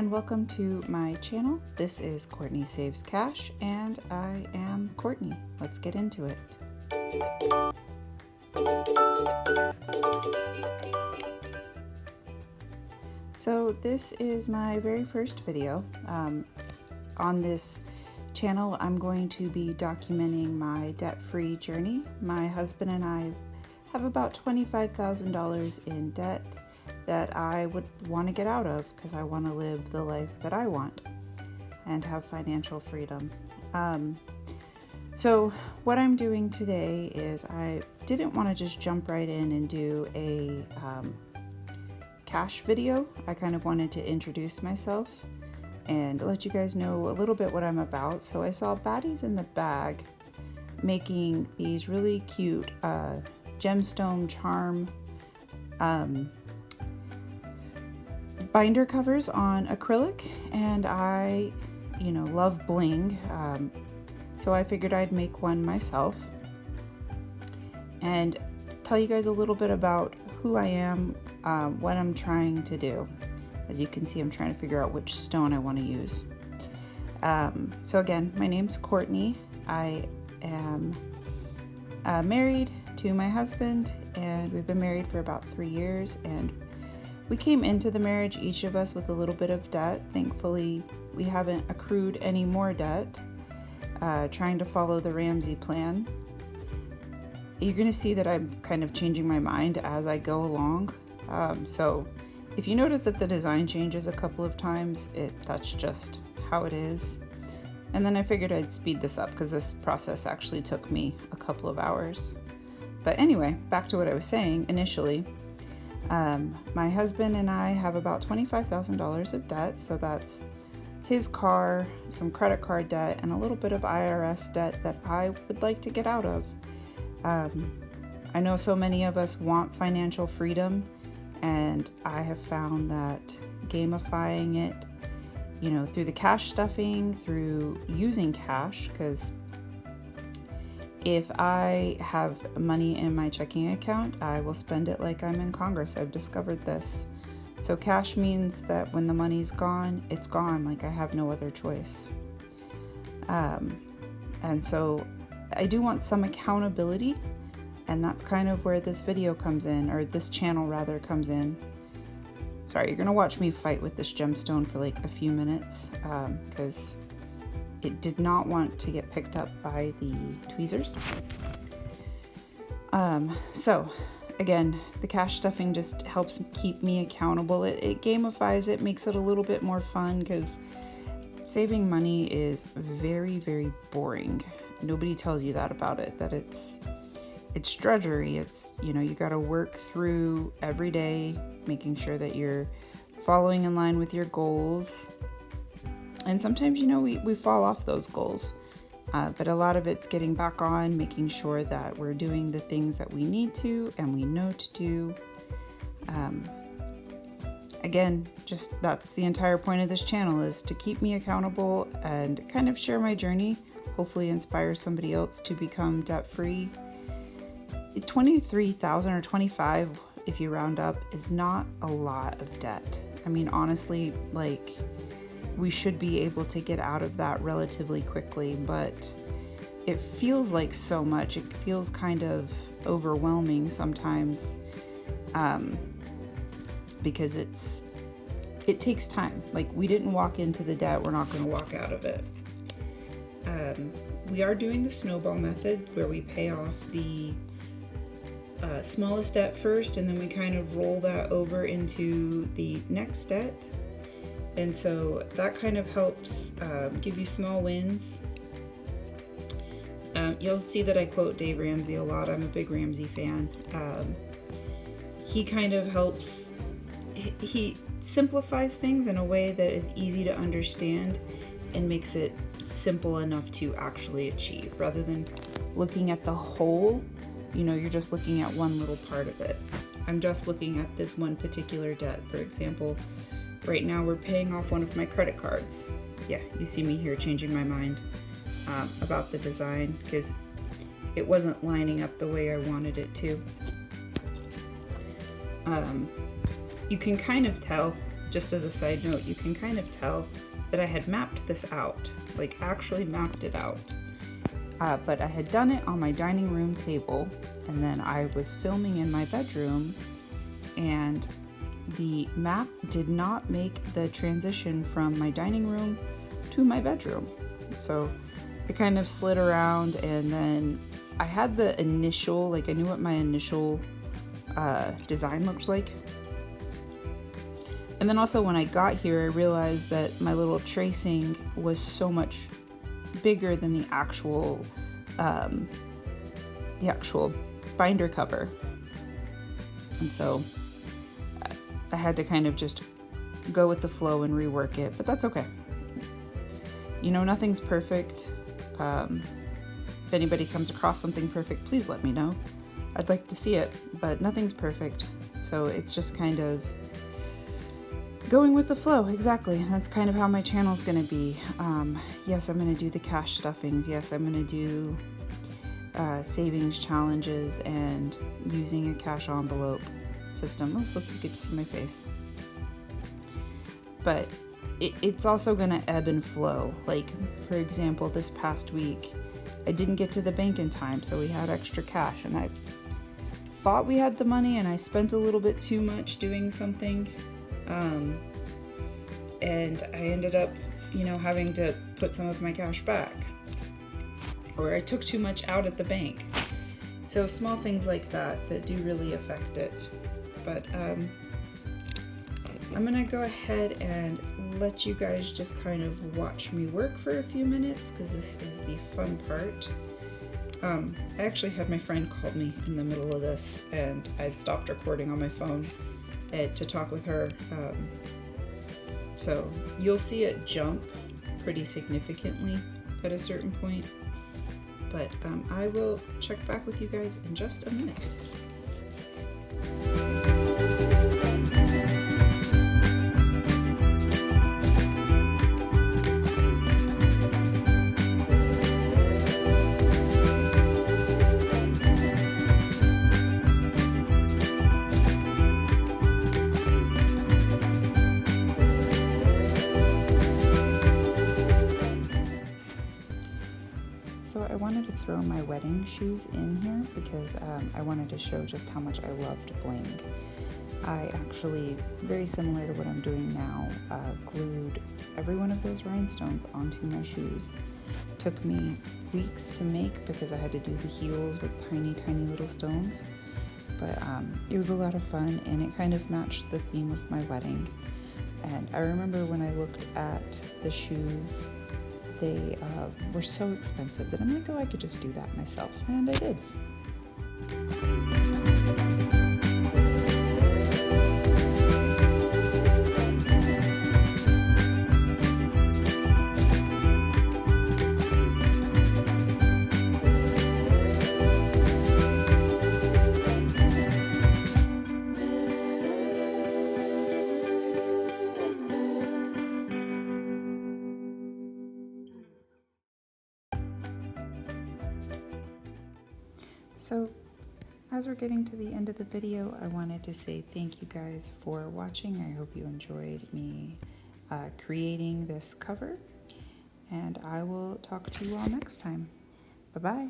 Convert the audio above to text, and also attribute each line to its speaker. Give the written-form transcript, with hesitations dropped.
Speaker 1: and welcome to my channel. This is Courtney Saves Cash and I am Courtney. Let's get into it. So this is my very first video. On this channel I'm going to be documenting my debt-free journey. My husband and I have about $25,000 in debt that I would want to get out of because I want to live the life that I want and have financial freedom. So what I'm doing today is I didn't want to just jump right in and do a cash video. I kind of wanted to introduce myself and let you guys know a little bit what I'm about. So I saw Baddies in the Bag making these really cute gemstone charm binder covers on acrylic, and I love bling, so I figured I'd make one myself and tell you guys a little bit about who I am, what I'm trying to do. As you can see, I'm trying to figure out which stone I want to use. So again, my name's Courtney. I am married to my husband, and we've been married for about 3 years, and we came into the marriage, each of us, with a little bit of debt. Thankfully, we haven't accrued any more debt, trying to follow the Ramsey plan. You're going to see that I'm kind of changing my mind as I go along. So if you notice that the design changes a couple of times, that's just how it is. And then I figured I'd speed this up because this process actually took me a couple of hours. But anyway, back to what I was saying initially. My husband and I have about $25,000 of debt, so that's his car, some credit card debt, and a little bit of IRS debt that I would like to get out of. I know so many of us want financial freedom, and I have found that gamifying it, through the cash stuffing, through using cash, because if I have money in my checking account, I will spend it like I'm in Congress. I've discovered this. So cash means that when the money's gone, it's gone. Like I have no other choice. And so I do want some accountability, and that's kind of where this video comes in, or this channel rather comes in. Sorry, you're gonna watch me fight with this gemstone for like a few minutes, because it did not want to get picked up by the tweezers. So again, the cash stuffing just helps keep me accountable. It gamifies it, makes it a little bit more fun, because saving money is very, very boring. Nobody tells you that about it, that it's drudgery. It's, you got to work through every day, making sure that you're following in line with your goals. And sometimes, we fall off those goals, but a lot of it's getting back on, making sure that we're doing the things that we need to and we know to do. Again, just that's the entire point of this channel, is to keep me accountable and kind of share my journey, hopefully inspire somebody else to become debt-free. 23,000 or 25, if you round up, is not a lot of debt. I mean, honestly, like, we should be able to get out of that relatively quickly, but it feels like so much. It feels kind of overwhelming sometimes, because it takes time. Like, we didn't walk into the debt, we're not going to walk out of it. We are doing the snowball method, where we pay off the smallest debt first, and then we kind of roll that over into the next debt. And so that kind of helps give you small wins. You'll see that I quote Dave Ramsey a lot. I'm a big Ramsey fan. He kind of helps, he simplifies things in a way that is easy to understand and makes it simple enough to actually achieve, rather than looking at the whole. You're just looking at one little part of it. I'm just looking at this one particular debt. For example, right now we're paying off one of my credit cards. Yeah, you see me here changing my mind about the design, because it wasn't lining up the way I wanted it to. You can kind of tell just as a side note, you can kind of tell that I had mapped this out, like actually mapped it out. But I had done it on my dining room table, and then I was filming in my bedroom, and the map did not make the transition from my dining room to my bedroom. So it kind of slid around, and then I had the initial, like I knew what my initial design looked like. And then also when I got here, I realized that my little tracing was so much bigger than the actual binder cover. And so I had to kind of just go with the flow and rework it, but that's okay. You know, nothing's perfect. If anybody comes across something perfect, please let me know. I'd like to see it, but nothing's perfect. So it's just kind of going with the flow. Exactly. That's kind of how my channel's going to be. Yes, I'm going to do the cash stuffings. Yes, I'm going to do savings challenges and using a cash envelope system. Oh, look, you get to see my face. But it's also going to ebb and flow. Like, for example, this past week, I didn't get to the bank in time, so we had extra cash, and I thought we had the money, and I spent a little bit too much doing something. And I ended up, you know, having to put some of my cash back, or I took too much out at the bank. So small things like that do really affect it. But I'm gonna go ahead and let you guys just kind of watch me work for a few minutes, because this is the fun part. I actually had my friend call me in the middle of this, and I'd stopped recording on my phone to talk with her. So you'll see it jump pretty significantly at a certain point, but I will check back with you guys in just a minute. So I wanted to throw my wedding shoes in here because I wanted to show just how much I loved bling. I actually, very similar to what I'm doing now, glued every one of those rhinestones onto my shoes. Took me weeks to make because I had to do the heels with tiny, tiny little stones. But it was a lot of fun, and it kind of matched the theme of my wedding. And I remember when I looked at the shoes, they were so expensive that I'm like, oh, I could just do that myself. And I did. So, as we're getting to the end of the video, I wanted to say thank you guys for watching. I hope you enjoyed me creating this cover, and I will talk to you all next time. Bye-bye.